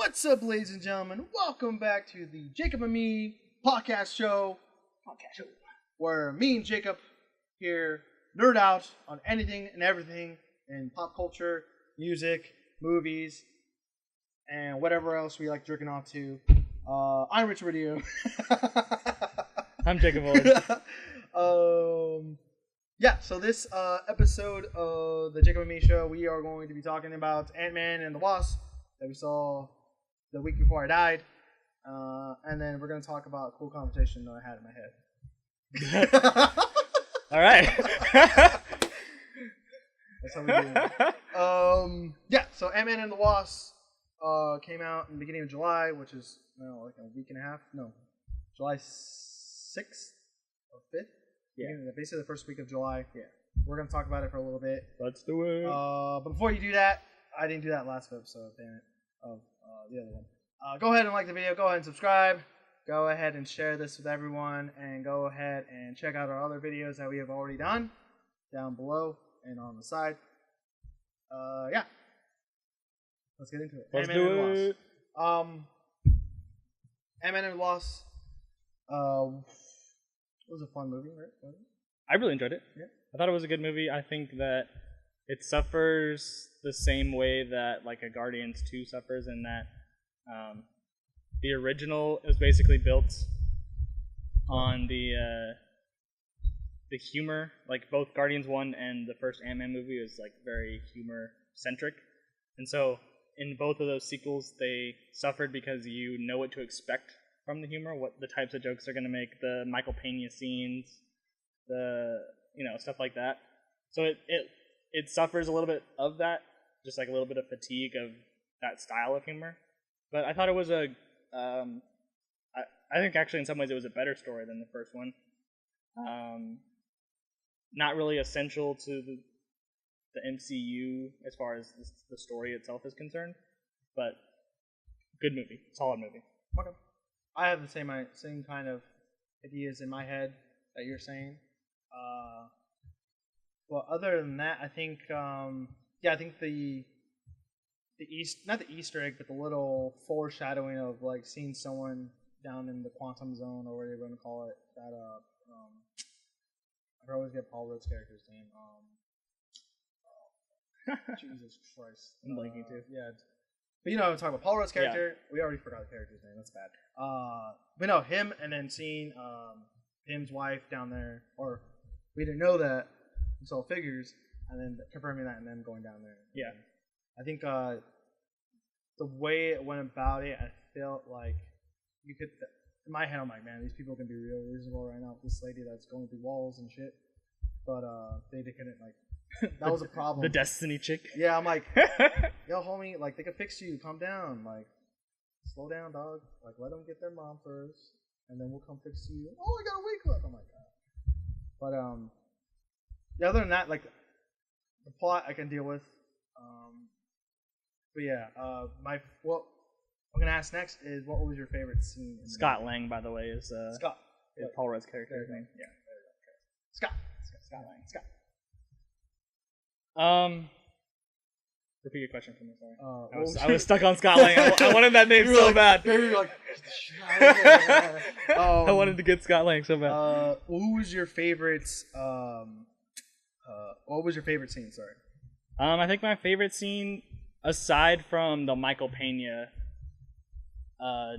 What's up, ladies and gentlemen? Welcome back to the Jacob and Me podcast show, where me and Jacob here nerd out on anything and everything in pop culture, music, movies, and whatever else we like jerking off to. I'm Rich Radio. I'm Jacob Williams. Yeah, so this episode of the Jacob and Me show, we are going to be talking about Antman and the Wasps that we saw the week before I died. And then we're going to talk about a cool conversation that I had in my head. All right. That's how we do it. Yeah, so Antman and the Wasps came out in the beginning of July, which is like a week and a half. No, July 6th or 5th? Yeah. Basically the first week of July. Yeah. We're going to talk about it for a little bit. Let's do it. But before you do that, I didn't do that last episode, damn it, of the other one. Go ahead and like the video. Go ahead and subscribe. Go ahead and share this with everyone. And go ahead and check out our other videos that we have already done down below and on the side. Yeah. Let's get into it. Let's do it. Antman and the Wasps. It was a fun movie, right? I really enjoyed it. Yeah. I thought it was a good movie. I think that it suffers the same way that like a Guardians 2 suffers, in that the original is basically built on the humor. Like both Guardians 1 and the first Ant-Man movie is like very humor centric, and so in both of those sequels they suffered because you know what to expect from the humor, what the types of jokes they're going to make, the Michael Pena scenes, the stuff like that. So it suffers a little bit of that, just like a little bit of fatigue of that style of humor. But I thought it was I think actually in some ways it was a better story than the first one. Not really essential to the MCU as far as the story itself is concerned, but good movie, solid movie. Okay. I have the same kind of ideas in my head that you're saying. Well, other than that, I think I think the not the Easter egg, but the little foreshadowing of like seeing someone down in the quantum zone, or whatever you want to call it. That I always get Paul Rudd's character's name. Jesus Christ, I'm blanking too. Yeah. But you know what I'm talking about. Paul Rudd's character. Yeah. We already forgot the character's name. That's bad. But no, him, and then seeing him's wife down there, or we didn't know that. We saw figures, and then confirming that, and then going down there. Yeah. I think the way it went about it, I felt like you could. In my head, I'm like, man, these people can be real reasonable right now. This lady that's going through walls and shit, but they couldn't like. That was a problem. The Destiny chick. Yeah, I'm like, yo, homie, like they could fix you. Calm down, like, slow down, dog. Like, let them get their mom first, and then we'll come fix you. Oh, I got a week left. I'm like, but yeah, other than that, like, the plot I can deal with. But yeah, what I'm gonna ask next is, what was your favorite scene? Scott Lang, by the way, is Scott. Is Paul Rudd's character's name. Yeah. Scott Lang. Scott. Repeat your question for me, sorry. I I was stuck on Scott Lang. I wanted that name so bad. Like, I wanted to get Scott Lang so bad. Who was your favorite? What was your favorite scene? Sorry. I think my favorite scene, aside from the Michael Pena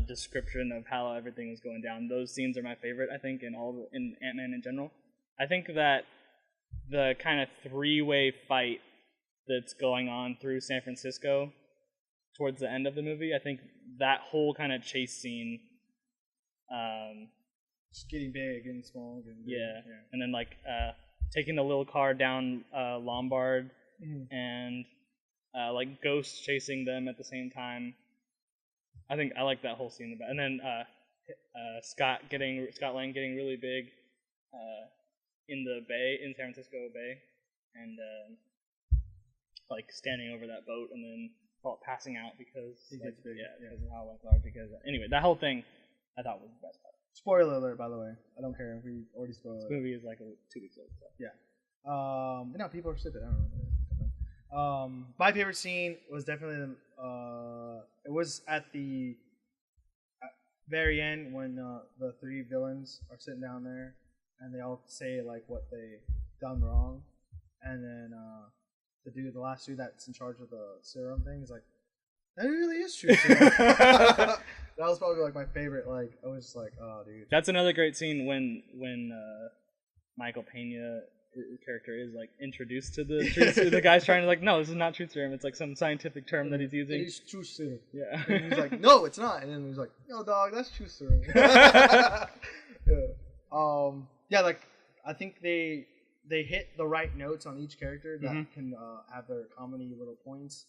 description of how everything was going down, those scenes are my favorite. I think in Ant-Man in general. I think that the kind of three-way fight that's going on through San Francisco towards the end of the movie, I think that whole kind of chase scene, just getting big and small. Yeah, and then like taking the little car down Lombard, and like ghosts chasing them at the same time. I think I like that whole scene about. And then Scott Lang getting really big in the bay, in San Francisco Bay, and like standing over that boat and then passing out because because of how large. Because anyway, that whole thing I thought was the best part. Spoiler alert, by the way. I don't care if we already spoiled it. This movie is like 2 weeks old. So. Yeah. No, people are stupid. I don't know. My favorite scene was definitely it was at the very end when the three villains are sitting down there and they all say like what they done wrong, and then the last dude that's in charge of the serum thing is like, that really is true serum. That was probably like my favorite. Like I was just like, oh dude. That's another great scene when Michael Pena character is like introduced to the truth. The guy's trying to like, no, this is not truth serum. It's like some scientific term that he's using. It is truth serum. Yeah. And he's like, no, it's not. And then he's like, no, dog, that's truth serum. Yeah. Yeah, like I think they hit the right notes on each character that can have their comedy little points.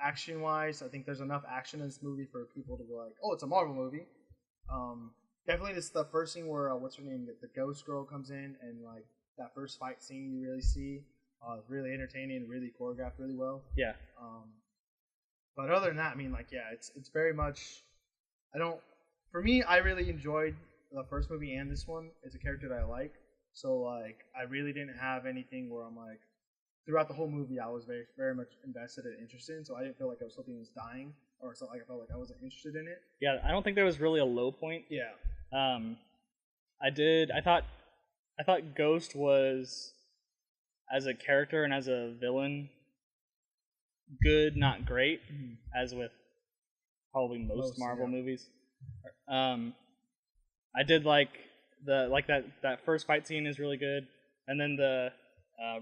Action wise, I think there's enough action in this movie for people to be like, oh, it's a Marvel movie. Definitely this is the first scene where what's her name, the ghost girl comes in, and like that first fight scene you really see is really entertaining, really choreographed really well. Yeah. But other than that, I mean, like, yeah, it's very much. For me, I really enjoyed the first movie and this one. It's a character that I like, so like I really didn't have anything where I'm like, throughout the whole movie I was very very much invested and interested in, so I didn't feel like something was dying or something. Like I felt like I wasn't interested in it. Yeah, I don't think there was really a low point. Yeah. I thought Ghost was, as a character and as a villain, good, not great, as with probably most Marvel movies. I did like that first fight scene is really good, and then the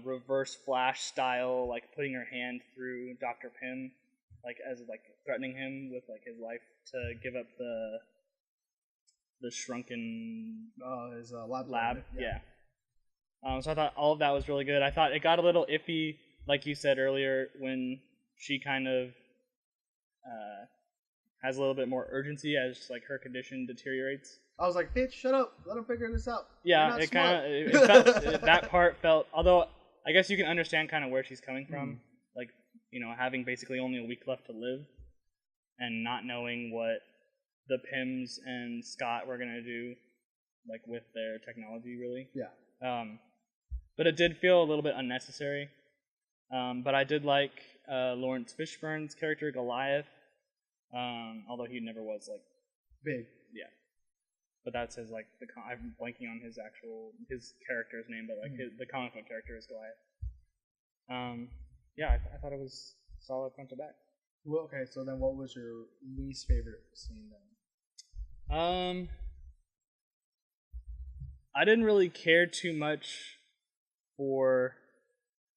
reverse Flash style, like putting her hand through Dr. Pym, like as like threatening him with like his life to give up the shrunken his lab. Yeah. So I thought all of that was really good. I thought it got a little iffy, like you said earlier, when she kind of has a little bit more urgency as like her condition deteriorates. I was like, bitch, shut up. Let him figure this out. Yeah, it kind of that part felt. Although I guess you can understand kind of where she's coming from, like having basically only a week left to live, and not knowing what the Pyms and Scott were gonna do, like with their technology, really. Yeah. But it did feel a little bit unnecessary. But I did like Lawrence Fishburne's character Goliath, although he never was like big. Yeah. But that's his like I'm blanking on his character's name, but like the comic book character is Goliath. Yeah, I thought it was solid front to back. Well, okay, so then what was your least favorite scene then? I didn't really care too much for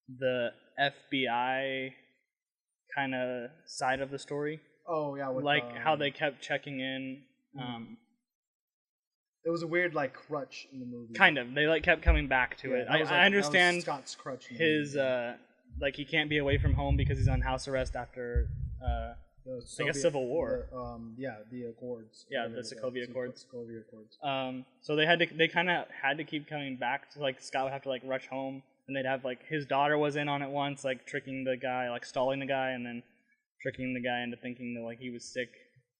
the FBI kind of side of the story. Oh yeah, with, like how they kept checking in. It was a weird like crutch in the movie. Kind of, they like kept coming back to it. I understand Scott's crutch. His like he can't be away from home because he's on house arrest after I guess Civil War. The Accords. Yeah, the Sokovia Accords. Sokovia Accords. So they kind of had to keep coming back to like Scott would have to like rush home, and they'd have like his daughter was in on it once, like tricking the guy, like stalling the guy, and then tricking the guy into thinking that like he was sick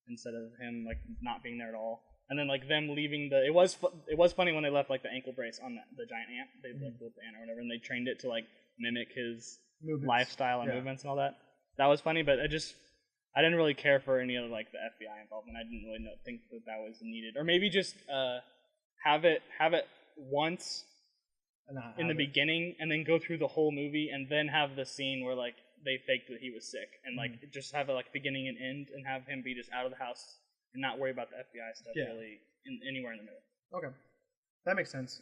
instead of him like not being there at all. And then like them leaving it was funny when they left like the ankle brace on the giant ant. They like flipped the ant or whatever, and they trained it to like mimic his lifestyle and movements and all that. That was funny, but I didn't really care for any of like the FBI involvement. I didn't really think that was needed, or maybe just have it once in the beginning, and then go through the whole movie, and then have the scene where like they faked that he was sick, and like just have it like beginning and end, and have him be just out of the house and not worry about the FBI stuff really anywhere in the middle. Okay, that makes sense.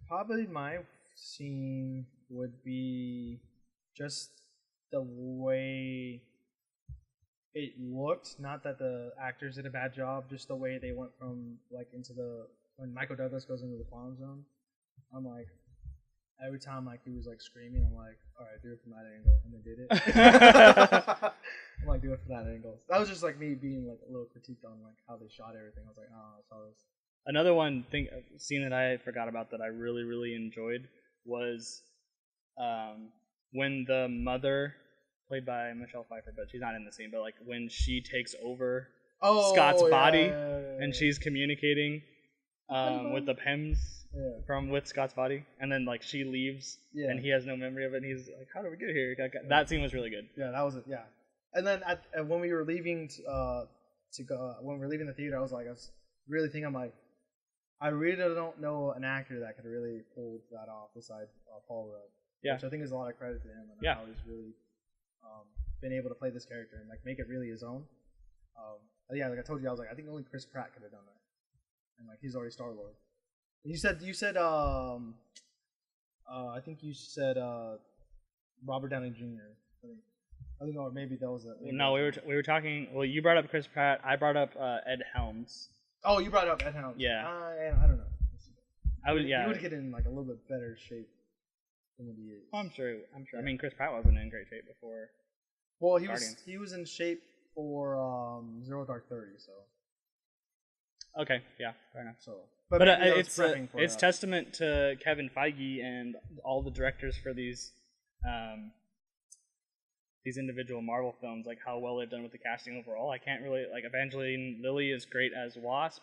Probably my scene would be just the way it looked. Not that the actors did a bad job, just the way they went from like when Michael Douglas goes into the quantum zone. I'm like, every time like he was like screaming, I'm like, all right, do it from that angle, and they did it. I'm like, do it from that angle. That was just like me being like a little critiqued on like how they shot everything. I was like, oh, I saw this. Another scene that I forgot about that I really, really enjoyed was when the mother, played by Michelle Pfeiffer, but she's not in the scene, but like when she takes over Scott's body and she's communicating, with the Pims with Scott's body, and then like she leaves, and he has no memory of it. And he's like, "How did we get here?" That scene was really good. Yeah, that was it. Yeah, and then when we were leaving to go, when we were leaving the theater, I was really thinking, I'm like, I really don't know an actor that could really pull that off besides Paul Rudd. Yeah, which I think is a lot of credit to him and how he's really been able to play this character and like make it really his own. Yeah, like I told you, I was like, I think only Chris Pratt could have done that, and like he's already Star Lord. You said I think you said Robert Downey Jr. I think, or maybe that was it. No, we were talking. Well, you brought up Chris Pratt. I brought up Ed Helms. Oh, you brought up Ed Helms. Yeah. I don't know. He would get in like a little bit better shape than what he is. Oh, I'm sure. I mean, Chris Pratt wasn't in great shape before. Well, he was in shape for Zero Dark 30, so. Okay, yeah, fair enough. So, but it's testament to Kevin Feige and all the directors for these individual Marvel films, like how well they've done with the casting overall. I can't really like Evangeline Lilly is great as Wasp.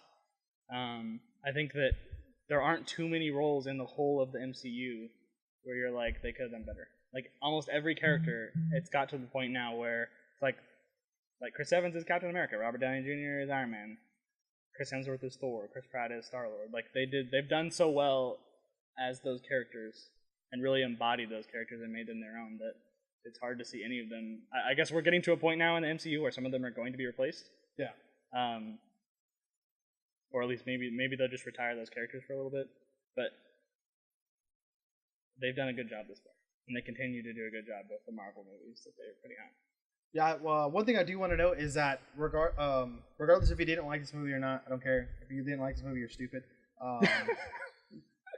I think that there aren't too many roles in the whole of the MCU where you're like they could have done better. Like almost every character, it's got to the point now where it's like Chris Evans is Captain America, Robert Downey Jr. is Iron Man, Chris Hemsworth is Thor, Chris Pratt is Star Lord. Like they've done so well as those characters and really embodied those characters and made them their own that it's hard to see any of them. I guess we're getting to a point now in the MCU where some of them are going to be replaced. Yeah. Or at least maybe they'll just retire those characters for a little bit. But they've done a good job this far, and they continue to do a good job with the Marvel movies that they're putting out. Yeah, well, one thing I do want to note is that regardless if you didn't like this movie or not, I don't care. If you didn't like this movie, you're stupid.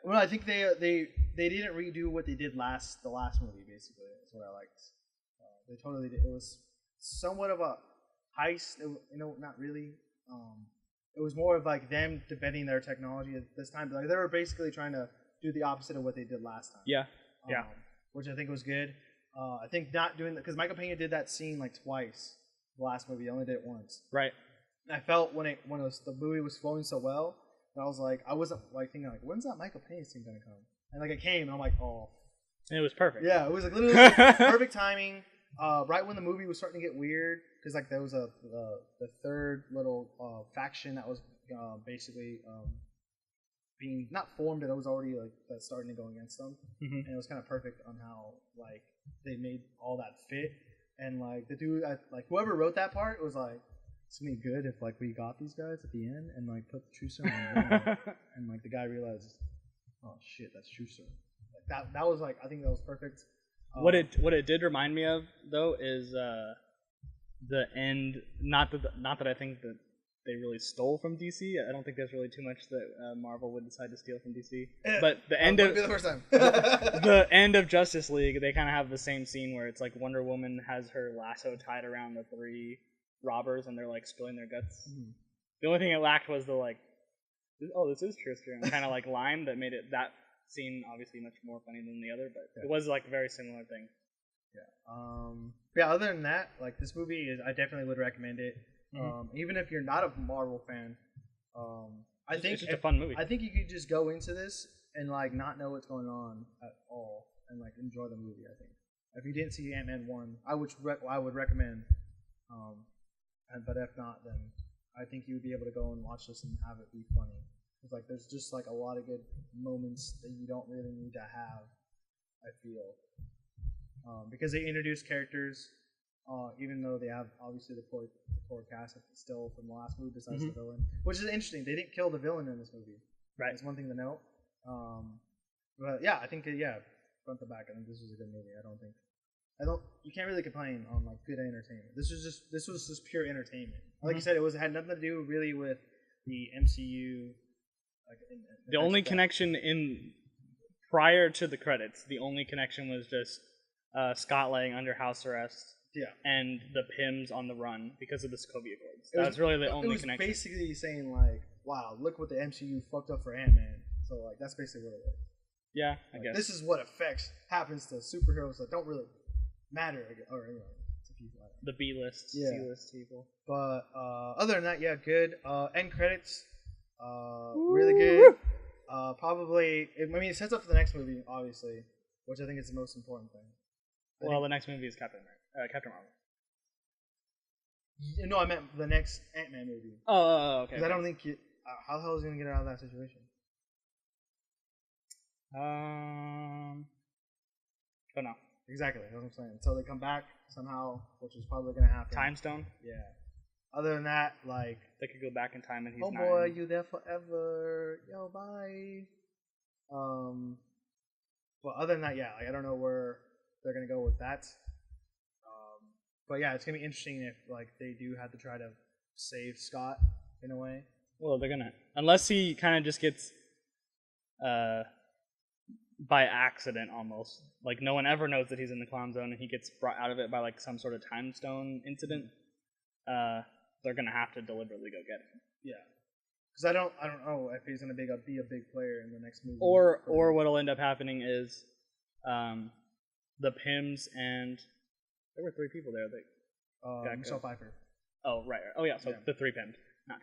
Well, I think they didn't redo what they did the last movie. Basically, that's what I liked. They totally did. It was somewhat of a heist. Not really. It was more of like them debating their technology at this time. Like they were basically trying to do the opposite of what they did last time. Yeah. Which I think was good. I think not doing that because Michael Pena did that scene like twice. The last movie, he only did it once. Right. And I felt when the movie was flowing so well, that I was like, I wasn't like thinking like, when's that Michael Pena scene gonna come? And like it came, and I'm like, oh. And it was perfect. Yeah, it was like literally like, perfect timing. Right when the movie was starting to get weird, because like there was the third little faction that was basically being not formed, but it was already like starting to go against them, and it was kind of perfect on how like they made all that fit, and like the dude, like whoever wrote that part, it was like it's gonna be good if like we got these guys at the end and like put the Trucer on, and like the guy realized, oh shit, that's Trucer. Like that was like I think that was perfect. What it did remind me of though is the end. Not that I think that they really stole from DC. I don't think there's really too much that Marvel would decide to steal from DC. But the end of be the first time. the end of Justice League, they kind of have the same scene where it's like Wonder Woman has her lasso tied around the three robbers and they're like spilling their guts. Mm-hmm. The only thing it lacked was the like, oh, this is Tristan, kind of like line that made it that scene obviously much more funny than the other, but it was like a very similar thing. Yeah. Other than that, like this movie I definitely would recommend it. Even if you're not a Marvel fan, I think it's just a fun movie. I think you could just go into this and like not know what's going on at all and like enjoy the movie. I think if you didn't see Ant-Man 1, I would recommend. But if not, then I think you would be able to go and watch this and have it be funny. It's like there's just like a lot of good moments that you don't really need to have. I feel because they introduce characters. Even though they have obviously the core cast still from the last movie besides the villain, which is interesting. They didn't kill the villain in this movie. Right. That's one thing to note. But yeah, I think front to back, I think this was a good movie. You can't really complain on like good entertainment. This was just pure entertainment. Like you said, it had nothing to do really with the MCU. Like the only connection in prior to the credits, the only connection was just Scott laying under house arrest. Yeah, and the Pims on the run because of the Sokovia Accords. That's really the only connection. It was basically saying like, "Wow, look what the MCU fucked up for Ant-Man." So like, that's basically what it was. Yeah, I guess this is what happens to superheroes that don't really matter, or to people. The B-list, C-list people. But other than that, yeah, good. End credits. Really good. Probably. It sets up for the next movie, obviously, which I think is the most important thing. The next movie is Captain Marvel. No, I meant the next Ant-Man movie. Okay. Because I don't think how the hell is he gonna get out of that situation? Don't know. Exactly, that's what I'm saying. Until they come back somehow, which is probably gonna happen. Time Stone. Yeah. Other than that, like they could go back in time and he's oh boy, you there forever? Yo, bye. But other than that, yeah, like I don't know where they're gonna go with that. But yeah, it's gonna be interesting if like they do have to try to save Scott in a way. Well, they're gonna, unless he kind of just gets, by accident almost. Like no one ever knows that he's in the clown zone, and he gets brought out of it by like some sort of time stone incident. They're gonna have to deliberately go get him. Yeah, because I don't know if he's gonna be a big player in the next movie. Or what'll end up happening is, the Pims and there were 3 people there. Michelle Pfeiffer. Oh right. Oh yeah. So the 3 Pims, not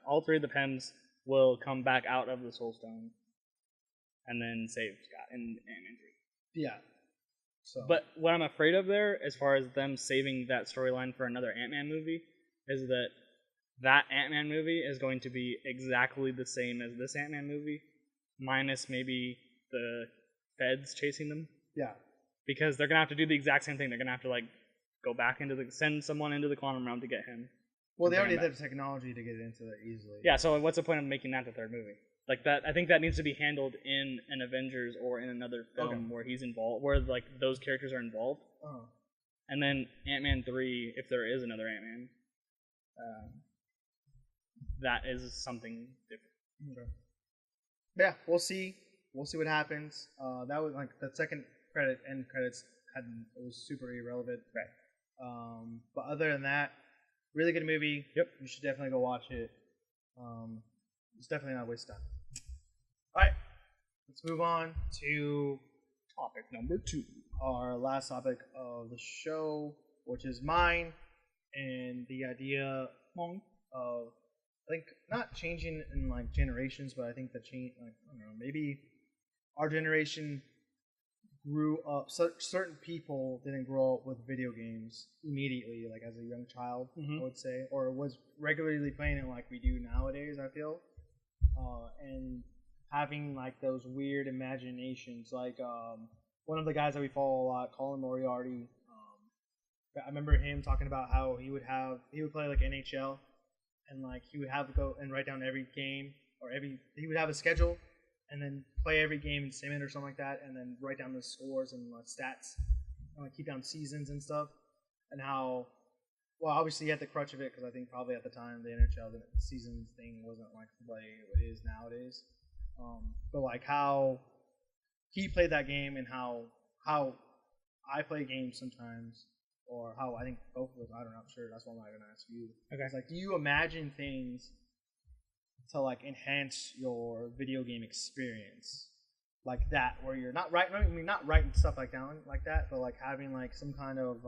all 3 of the Pims will come back out of the Soul Stone, and then save Scott and Andrew. Yeah. So. But what I'm afraid of there, as far as them saving that storyline for another Ant-Man movie, is that Ant-Man movie is going to be exactly the same as this Ant-Man movie, minus maybe the feds chasing them. Yeah. Because they're gonna have to do the exact same thing. They're gonna have to like go back send someone into the quantum realm to get him. Well, they already have the technology to get into it easily. Yeah. So what's the point of making that the 3rd movie? Like that, I think that needs to be handled in an Avengers or in another film where he's involved, where like those characters are involved. And then Ant-Man 3, if there is another Ant-Man, that is something different. Okay. Yeah, we'll see. We'll see what happens. That was like the second end credits it was super irrelevant. Right. But other than that, really good movie. Yep. You should definitely go watch it. It's definitely not a waste of time. Alright. Let's move on to topic number 2. Our last topic of the show, which is mine, and the idea of I think not changing in like generations, but I think the change, like I don't know, maybe our generation grew up. Certain people didn't grow up with video games immediately, like as a young child, I would say, or was regularly playing it like we do nowadays. I feel, and having like those weird imaginations, like one of the guys that we follow a lot, Colin Moriarty. I remember him talking about how he would play like NHL. And like he would have to go and write down every game, or he would have a schedule, and then play every game and sim it or something like that, and then write down the scores and stats, and like keep down seasons and stuff. And how, well, obviously he had the crutch of it because I think probably at the time the NHL the seasons thing wasn't like the way it is nowadays. But like how he played that game and how I play games sometimes. Or how I think both of us, I don't know, I'm sure that's what I'm going to ask you. Okay. It's like, do you imagine things to like enhance your video game experience like that, where you're not writing, I mean, not writing stuff like down like that, but like having like some kind of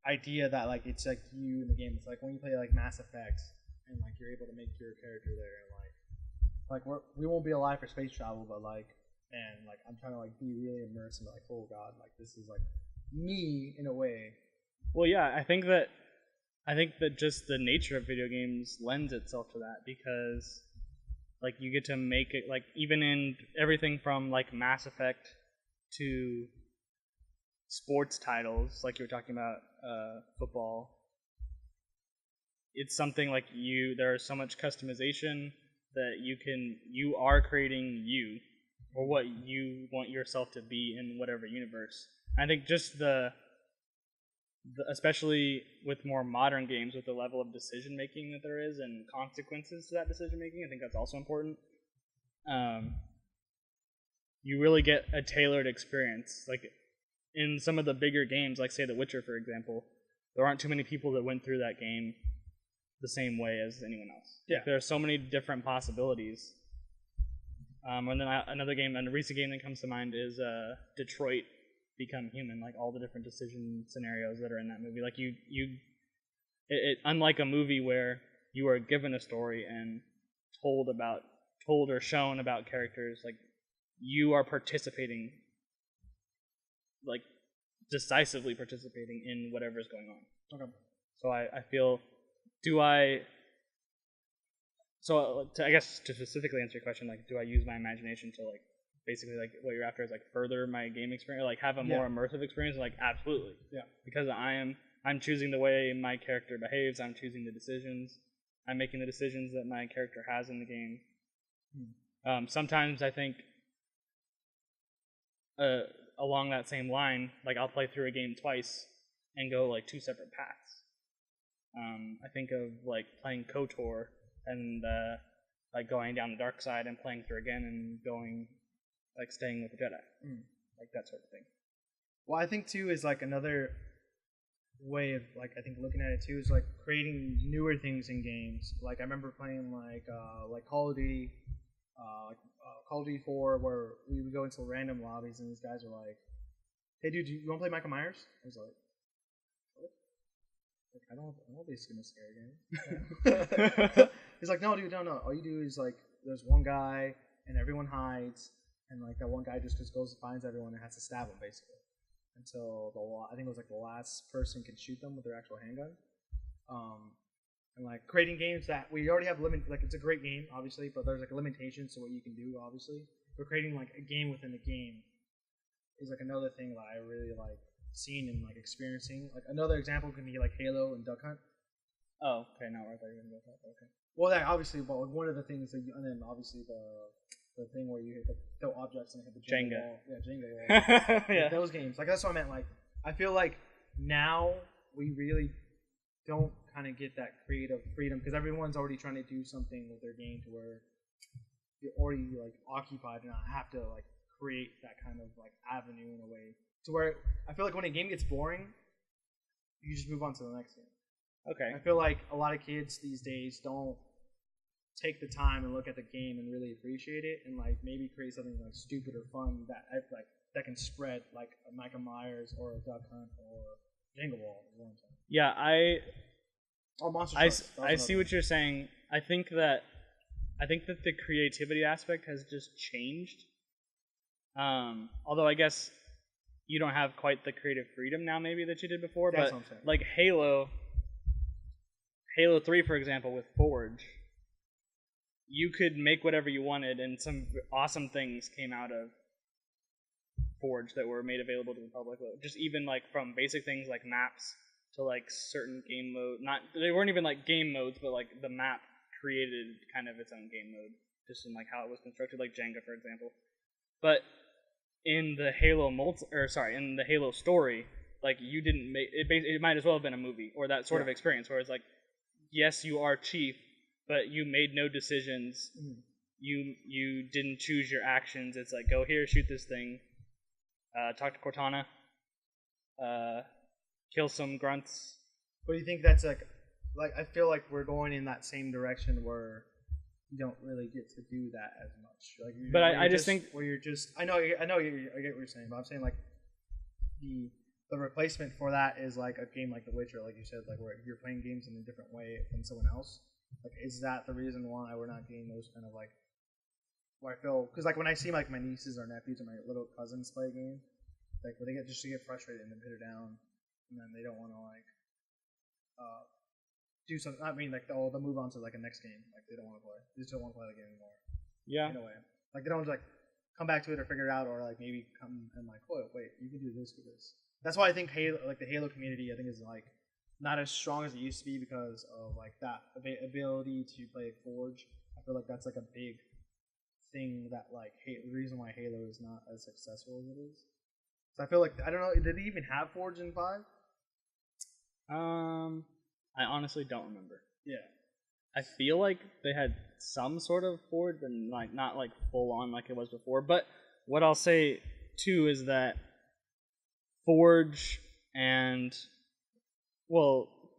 idea that like it's like you in the game. It's like when you play like Mass Effect and like you're able to make your character there, and like we won't be alive for space travel, but like, man, like I'm trying to like be really immersed and like, oh god, like this is like me in a way. Well, yeah, I think that just the nature of video games lends itself to that, because like you get to make it, like even in everything from like Mass Effect to sports titles, like you were talking about football, it's something like there's so much customization that you are creating you, or what you want yourself to be in whatever universe. I think just especially with more modern games, with the level of decision making that there is and consequences to that decision making, I think that's also important. You really get a tailored experience. Like in some of the bigger games, like say The Witcher, for example, there aren't too many people that went through that game the same way as anyone else. Yeah. Like, there are so many different possibilities. And then another recent game that comes to mind is Detroit Become Human. Like all the different decision scenarios that are in that movie. Like it unlike a movie where you are given a story and told or shown about characters, like you are participating, like decisively participating in whatever is going on. Okay. So I feel, I guess to specifically answer your question, like, do I use my imagination to like basically like what you're after is like further my game experience, like have a more immersive experience? Like absolutely. Yeah. Because I'm choosing the way my character behaves. I'm choosing the decisions. I'm making the decisions that my character has in the game. Sometimes I think along that same line, like I'll play through a game twice and go like two separate paths. I think of like playing KOTOR and like going down the dark side and playing through again and going like staying with the Jedi, like that sort of thing. Well, I think too is like another way of like I think looking at it too is like creating newer things in games. Like I remember playing like Call of Duty, Call of Duty 4, where we would go into random lobbies and these guys were like, "Hey, dude, you want to play Michael Myers?" I was like, "What? Like, I don't want this gonna scare game." He's like, "No, dude, no. All you do is like, there's one guy and everyone hides, and like that one guy just goes and finds everyone and has to stab them basically until I think it was like the last person can shoot them with their actual handgun." And like creating games that we already have like it's a great game obviously, but there's like limitations to what you can do obviously. But creating like a game within a game is like another thing that I really like seeing and like experiencing. Like another example can be like Halo and Duck Hunt. Oh, okay, no, I thought you were gonna go with that. Okay. Well, that obviously, but like one of the things that and then obviously the thing where you hit the objects and hit the Jenga wall. Yeah, Jenga wall. Yeah. Like those games. Like that's what I meant. Like I feel like now we really don't kind of get that creative freedom because everyone's already trying to do something with their game to where you're already like occupied and not have to like create that kind of like avenue in a way to where I feel like when a game gets boring, you just move on to the next game. Okay. I feel like a lot of kids these days don't take the time and look at the game and really appreciate it and like maybe create something like stupid or fun that can spread like a Michael Myers or a Duck Hunt or Jenga Wall. Yeah, I see what what you're saying. I think that the creativity aspect has just changed. Although I guess you don't have quite the creative freedom now maybe that you did before. That's but what I'm saying. Like Halo 3, for example, with Forge, you could make whatever you wanted, and some awesome things came out of Forge that were made available to the public. Just even like from basic things like maps to like certain game mode. They weren't even like game modes, but like the map created kind of its own game mode, just in like how it was constructed, like Jenga, for example. But in the in the Halo story, like you didn't make it. It might as well have been a movie or that sort of experience, where it's like, yes, you are Chief, but you made no decisions. You didn't choose your actions. It's like, go here, shoot this thing, talk to Cortana, kill some grunts. But do you think that's like I feel like we're going in that same direction where you don't really get to do that as much. Like, but I just think where you're just I get what you're saying, but I'm saying like the replacement for that is like a game like The Witcher, like you said, like where you're playing games in a different way than someone else. Like, is that the reason why we're not getting those kind of like where I feel because like when I see like my nieces or nephews or my little cousins play a game, like where they get frustrated and then put it down, and then they don't want to like do something. I mean, like they'll move on to like a next game. Like they don't want to play. They just don't want to play the game anymore. Yeah. In a way, like they don't like come back to it or figure it out, or like maybe come and like, oh wait, you can do this with this. That's why I think Halo, like the Halo community, I think is like not as strong as it used to be because of like that ability to play Forge. I feel like that's like a big thing that like the reason why Halo is not as successful as it is. So I feel like I don't know. Did they even have Forge in 5? I honestly don't remember. Yeah. I feel like they had some sort of Forge, but like not like full on like it was before. But what I'll say too is that Forge and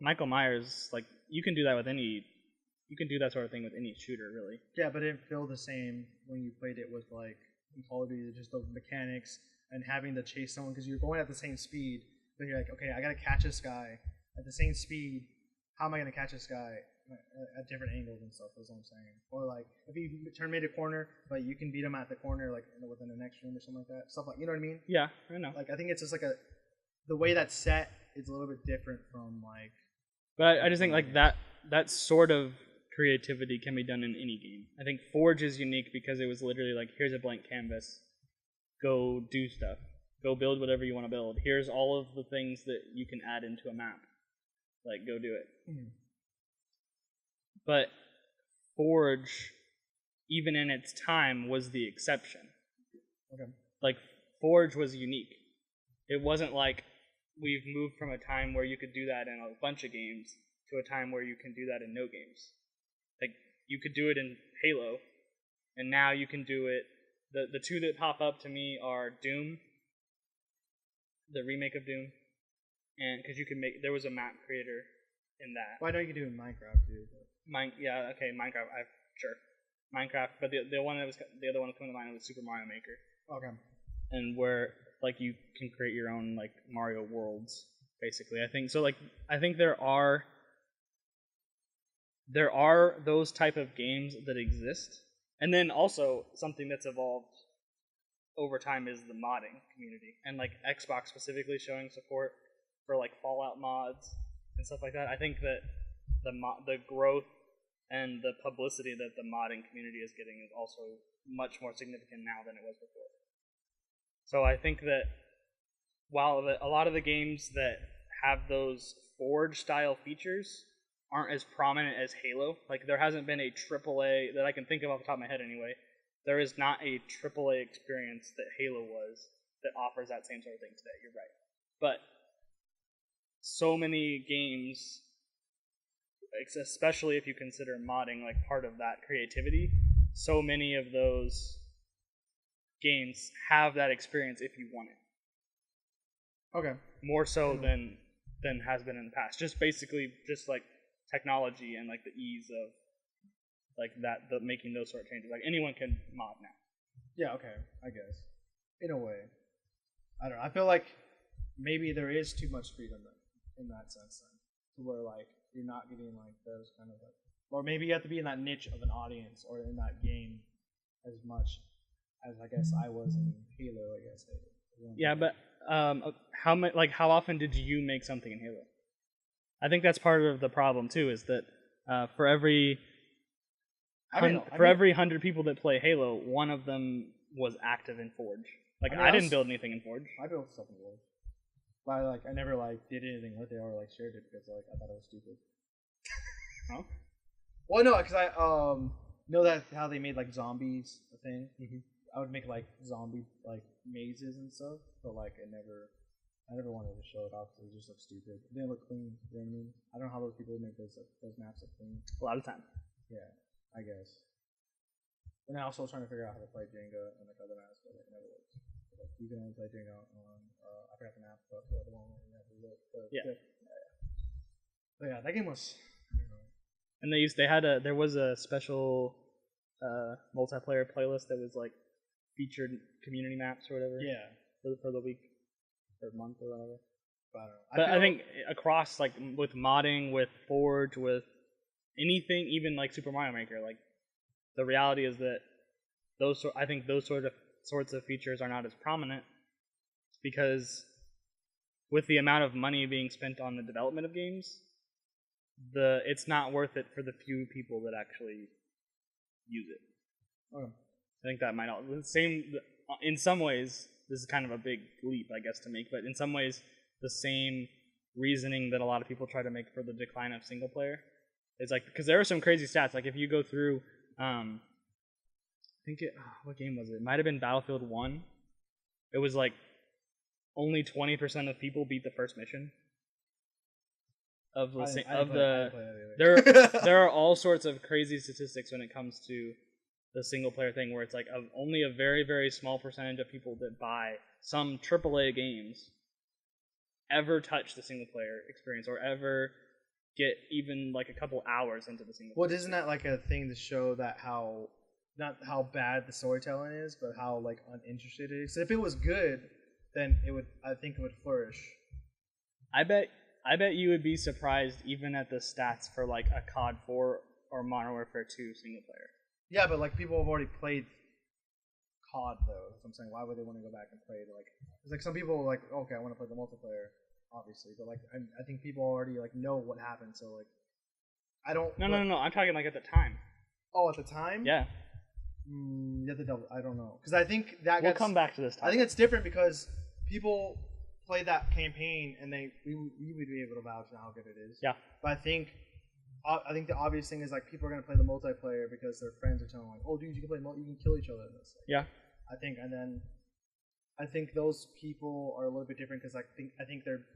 Michael Myers, like you can do that that sort of thing with any shooter, really. Yeah, but it didn't feel the same when you played it with like in Call of Duty, just the mechanics and having to chase someone because you're going at the same speed, but you're like, okay, I gotta catch this guy at the same speed. How am I gonna catch this guy at different angles and stuff. Is what I'm saying. Or like if you turn mid a corner, but you can beat them at the corner, like within the next room or something like that. Stuff like, you know what I mean? Yeah, I know. Like I think it's just like the way that's set is a little bit different from like. But I just think like that sort of creativity can be done in any game. I think Forge is unique because it was literally like, here's a blank canvas, go do stuff, go build whatever you want to build. Here's all of the things that you can add into a map, like go do it. Mm-hmm. But Forge, even in its time, was the exception. Okay. Like Forge was unique. It wasn't like we've moved from a time where you could do that in a bunch of games to a time where you can do that in no games. Like, you could do it in Halo, and now you can do it. The two that pop up to me are Doom, the remake of Doom, and because you can make, there was a map creator in that. Well, I know you can do it in Minecraft too. Yeah, okay, Minecraft, sure, Minecraft. But the one that was the other one that came to mind was Super Mario Maker. Okay. And where like you can create your own like Mario worlds, basically. I think so. Like I think there are those type of games that exist, and then also something that's evolved over time is the modding community, and like Xbox specifically showing support for like Fallout mods and stuff like that. I think that the growth and the publicity that the modding community is getting is also much more significant now than it was before. So I think that while a lot of the games that have those Forge style features aren't as prominent as Halo, like there hasn't been a AAA that I can think of off the top of my head anyway. There is not a AAA experience that Halo was that offers that same sort of thing today. You're right, but so many games, especially if you consider modding like part of that creativity, so many of those games have that experience if you want it. Okay. More so than has been in the past. Just basically just like technology and like the ease of like that, the making those sort of changes. Like anyone can mod now. Yeah, okay, I guess. In a way. I don't know. I feel like maybe there is too much freedom in that sense then. To where like you're not getting like those kind of like, or maybe you have to be in that niche of an audience or in that game as much as I guess I was in Halo, I guess. Yeah, but how often did you make something in Halo? I think that's part of the problem too, is that for every 100 people that play Halo, one of them was active in Forge. Like I didn't build anything in Forge. I built stuff in Forge, but I never did anything with it or shared it because I thought it was stupid. Huh? Well, no, because I know that how they made zombies a thing. Mm-hmm. I would make zombie mazes and stuff, but I never wanted to show it off because it just looked stupid. It didn't look clean. You know what I mean? I don't know how those people make those maps look clean. A lot of time. Yeah, I guess. And I also was trying to figure out how to play Jenga and other maps, but it never worked. You can only play Jenga on I forgot the map, but the other one you have to look. Yeah. But yeah, that game was. I don't know. And there was a special multiplayer playlist that was featured community maps or whatever. Yeah. For the week or month or whatever. But I think across with modding, with Forge, with anything, even Super Mario Maker, the reality is that I think those sorts of features are not as prominent because with the amount of money being spent on the development of games, it's not worth it for the few people that actually use it. Okay. I think that might in some ways, this is kind of a big leap, I guess, to make, but in some ways, the same reasoning that a lot of people try to make for the decline of single player is because there are some crazy stats. If you go through, what game was it? It might have been Battlefield 1. It was only 20% of people beat the first mission. There are all sorts of crazy statistics when it comes to the single player thing, where it's only a very, very small percentage of people that buy some AAA games ever touch the single player experience or ever get even a couple hours into the single player. Well, isn't that a thing to show that not how bad the storytelling is, but how uninterested it is? So if it was good, then I think it would flourish. I bet I bet you would be surprised even at the stats for like a COD 4 or Modern Warfare 2 single player. Yeah, but like people have already played COD though. That's what I'm saying. Why would they want to go back and play it? Like, it's like some people are like, okay, I want to play the multiplayer, obviously, but like I think people already like know what happened. So like, I don't. No. I'm talking like at the time. Oh, at the time? Yeah. You have to double. I don't know because I think that we'll come back to this topic. I think it's different because people play that campaign and we would be able to vouch on how good it is. Yeah. But I think the obvious thing is like people are gonna play the multiplayer because their friends are telling them like, oh dude, you can play you can kill each other in this. Like, yeah. I think those people are a little bit different because I think their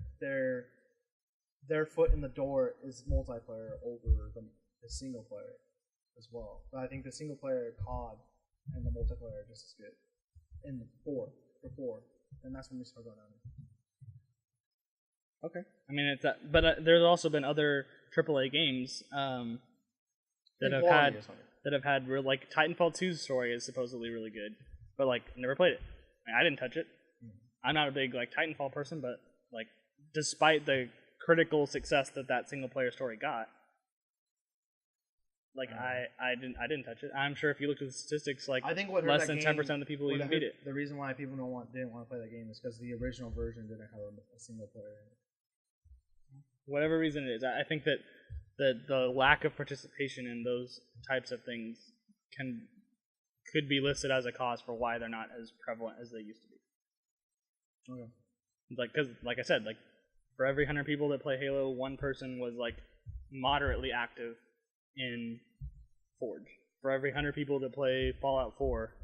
foot in the door is multiplayer over the single player as well. But I think the single player COD and the multiplayer are just as good. In the four, and that's when we start going on. Okay. I mean, it's that, but there's also been other AAA games that have had real, like Titanfall 2's story is supposedly really good, but like never played it. I didn't touch it. I'm not a big like Titanfall person, but like despite the critical success that single player story got, like I didn't touch it. I'm sure if you looked at the statistics, like I think what less than 10% of the people even beat it. The reason why people didn't want to play that game is because the original version didn't have a single player in it. Whatever reason it is, I think that the lack of participation in those types of things could be listed as a cause for why they're not as prevalent as they used to be. Okay. Because like I said, like for every 100 people that play Halo, one person was like moderately active in Forge. For every 100 people that play Fallout 4,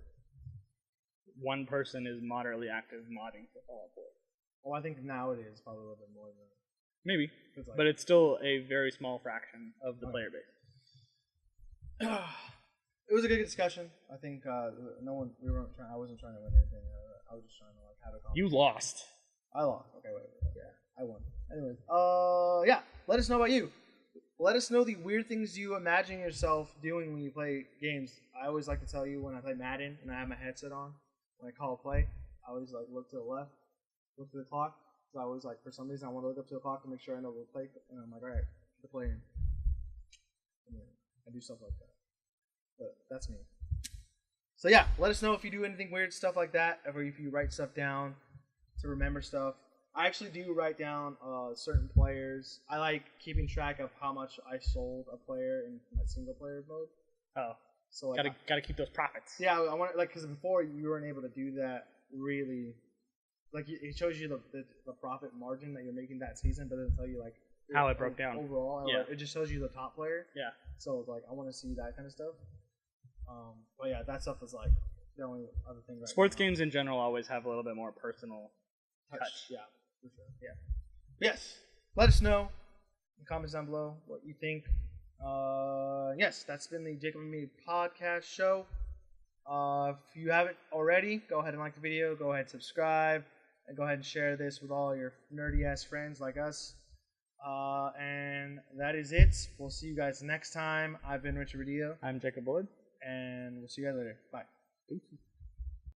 one person is moderately active modding for Fallout 4. Well, I think nowadays probably a little bit more than that. Maybe, but it's still a very small fraction of the player base. It was a good discussion. I think I wasn't trying to win anything. I was just trying to like have a conversation. You lost. I lost. Okay, whatever. Yeah, I won. Anyways, yeah. Let us know about you. Let us know the weird things you imagine yourself doing when you play games. I always like to tell you when I play Madden and I have my headset on, when I call a play, I always like look to the left, look to the clock. So I was like, for some reason, I want to look up to the clock to make sure I know the play. And I'm like, all right, get the play in. And I do stuff like that. But that's me. So yeah, let us know if you do anything weird stuff like that, or if you write stuff down to remember stuff. I actually do write down certain players. I like keeping track of how much I sold a player in my single player mode. Oh, so like, gotta keep those profits. Yeah, I want because before you weren't able to do that really. Like it shows you the profit margin that you're making that season, but it doesn't tell you like how it broke down overall. Yeah, it just shows you the top player. Yeah. So like I want to see that kind of stuff. But yeah, that stuff is like the only other thing. Right Sports games in general always have a little bit more personal touch. Yeah, for sure. Yeah. Yes. Let us know in the comments down below what you think. Yes, that's been the Jacob and Me podcast show. If you haven't already, go ahead and like the video. Go ahead and subscribe. And go ahead and share this with all your nerdy-ass friends like us. And that is it. We'll see you guys next time. I've been Richard Rodillo. I'm Jacob Bullard. And we'll see you guys later. Bye. Thank you.